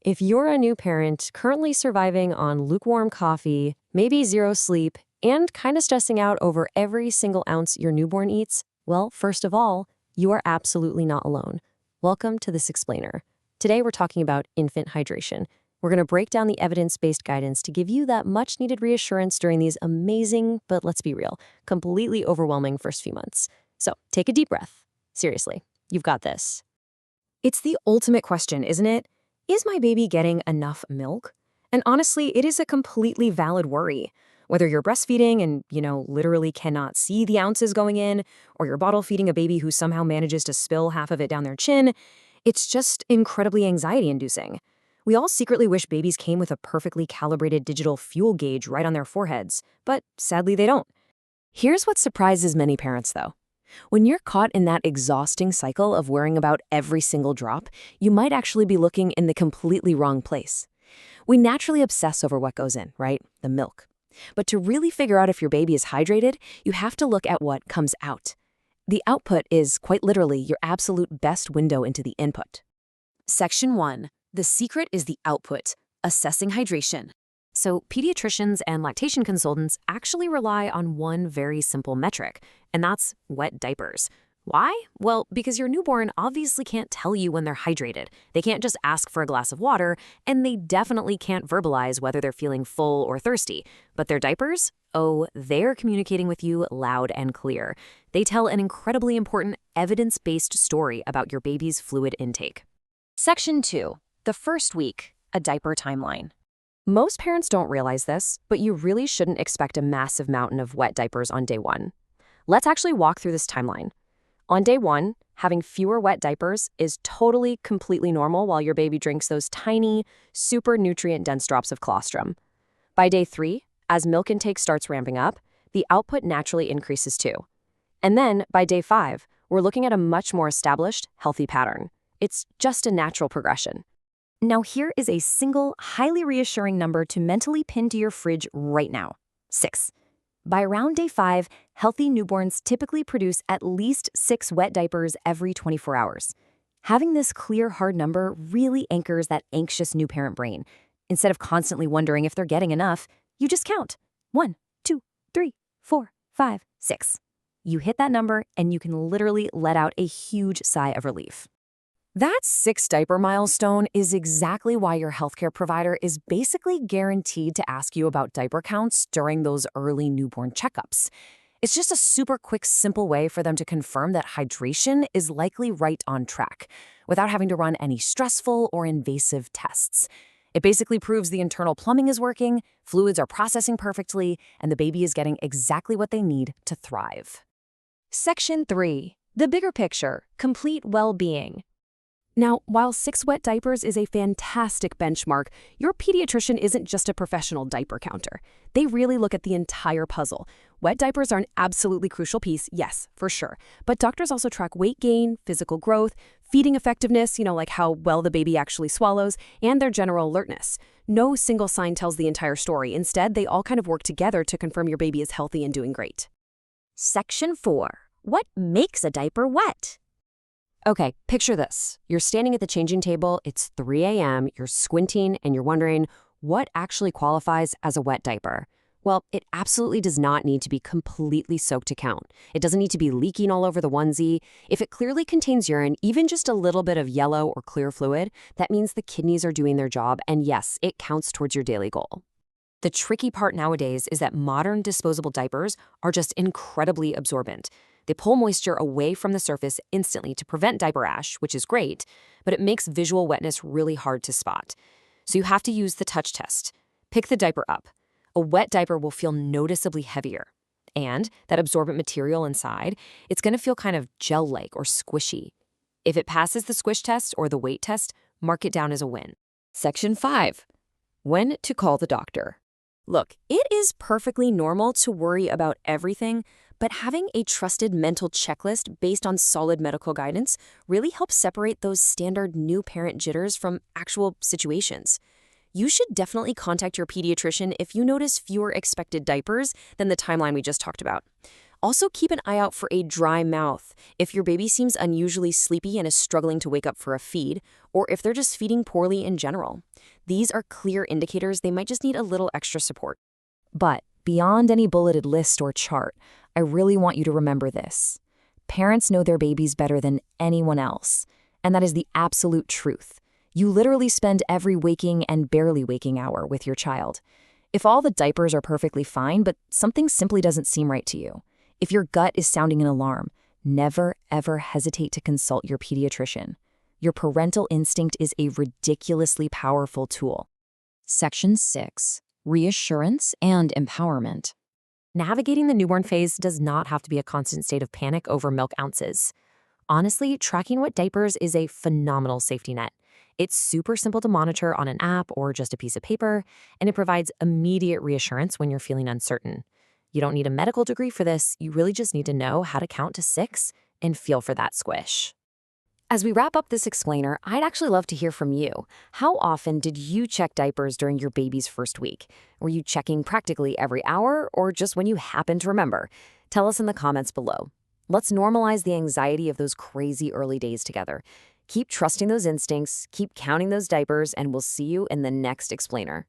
If you're a new parent currently surviving on lukewarm coffee, maybe zero sleep, and kind of stressing out over every single ounce your newborn eats, well, first of all, you are absolutely not alone. Welcome to This Explainer. Today we're talking about infant hydration. We're going to break down the evidence-based guidance to give you that much-needed reassurance during these amazing, but let's be real, completely overwhelming first few months. So take a deep breath. Seriously, you've got this. It's the ultimate question, isn't it? Is my baby getting enough milk? And honestly, it is a completely valid worry. Whether you're breastfeeding and, literally cannot see the ounces going in, or you're bottle feeding a baby who somehow manages to spill half of it down their chin, it's just incredibly anxiety-inducing. We all secretly wish babies came with a perfectly calibrated digital fuel gauge right on their foreheads, but sadly they don't. Here's what surprises many parents, though. When you're caught in that exhausting cycle of worrying about every single drop, you might actually be looking in the completely wrong place. We naturally obsess over what goes in, right? The milk. But to really figure out if your baby is hydrated, you have to look at what comes out. The output is, quite literally, your absolute best window into the input. Section 1. The secret is the output, assessing hydration. So pediatricians and lactation consultants actually rely on one very simple metric, and that's wet diapers. Why? Well, because your newborn obviously can't tell you when they're hydrated. They can't just ask for a glass of water, and they definitely can't verbalize whether they're feeling full or thirsty. But their diapers? Oh, they're communicating with you loud and clear. They tell an incredibly important evidence-based story about your baby's fluid intake. Section 2. The first week, a diaper timeline. Most parents don't realize this, but you really shouldn't expect a massive mountain of wet diapers on day 1. Let's actually walk through this timeline. On day 1, having fewer wet diapers is totally, completely normal while your baby drinks those tiny, super nutrient-dense drops of colostrum. By day 3, as milk intake starts ramping up, the output naturally increases too. And then, by day 5, we're looking at a much more established, healthy pattern. It's just a natural progression. Now here is a single, highly reassuring number to mentally pin to your fridge right now. 6. By around day 5, healthy newborns typically produce at least 6 wet diapers every 24 hours. Having this clear, hard number really anchors that anxious new parent brain. Instead of constantly wondering if they're getting enough, you just count. 1, 2, 3, 4, 5, 6. You hit that number and you can literally let out a huge sigh of relief. That 6 diaper milestone is exactly why your healthcare provider is basically guaranteed to ask you about diaper counts during those early newborn checkups. It's just a super quick, simple way for them to confirm that hydration is likely right on track, without having to run any stressful or invasive tests. It basically proves the internal plumbing is working, fluids are processing perfectly, and the baby is getting exactly what they need to thrive. Section 3. The bigger picture, complete well-being. Now, while 6 wet diapers is a fantastic benchmark, your pediatrician isn't just a professional diaper counter. They really look at the entire puzzle. Wet diapers are an absolutely crucial piece, yes, for sure. But doctors also track weight gain, physical growth, feeding effectiveness, like how well the baby actually swallows, and their general alertness. No single sign tells the entire story. Instead, they all kind of work together to confirm your baby is healthy and doing great. Section 4. What makes a diaper wet? Okay, picture this. You're standing at the changing table, it's 3 a.m., you're squinting, and you're wondering, what actually qualifies as a wet diaper? Well, it absolutely does not need to be completely soaked to count. It doesn't need to be leaking all over the onesie. If it clearly contains urine, even just a little bit of yellow or clear fluid, that means the kidneys are doing their job, and yes, it counts towards your daily goal. The tricky part nowadays is that modern disposable diapers are just incredibly absorbent. They pull moisture away from the surface instantly to prevent diaper rash, which is great, but it makes visual wetness really hard to spot. So you have to use the touch test. Pick the diaper up. A wet diaper will feel noticeably heavier. And that absorbent material inside, it's going to feel kind of gel-like or squishy. If it passes the squish test or the weight test, mark it down as a win. Section 5. When to call the doctor. Look, it is perfectly normal to worry about everything, but having a trusted mental checklist based on solid medical guidance really helps separate those standard new parent jitters from actual situations. You should definitely contact your pediatrician if you notice fewer expected diapers than the timeline we just talked about. Also, keep an eye out for a dry mouth. If your baby seems unusually sleepy and is struggling to wake up for a feed, or if they're just feeding poorly in general. These are clear indicators they might just need a little extra support. But beyond any bulleted list or chart, I really want you to remember this. Parents know their babies better than anyone else, and that is the absolute truth. You literally spend every waking and barely waking hour with your child. If all the diapers are perfectly fine, but something simply doesn't seem right to you, if your gut is sounding an alarm, never ever hesitate to consult your pediatrician. Your parental instinct is a ridiculously powerful tool. Section 6. Reassurance and empowerment. Navigating the newborn phase does not have to be a constant state of panic over milk ounces. Honestly, tracking wet diapers is a phenomenal safety net. It's super simple to monitor on an app or just a piece of paper, and it provides immediate reassurance when you're feeling uncertain. You don't need a medical degree for this, you really just need to know how to count to 6 and feel for that squish. As we wrap up this explainer, I'd actually love to hear from you. How often did you check diapers during your baby's first week? Were you checking practically every hour or just when you happened to remember? Tell us in the comments below. Let's normalize the anxiety of those crazy early days together. Keep trusting those instincts, keep counting those diapers, and we'll see you in the next explainer.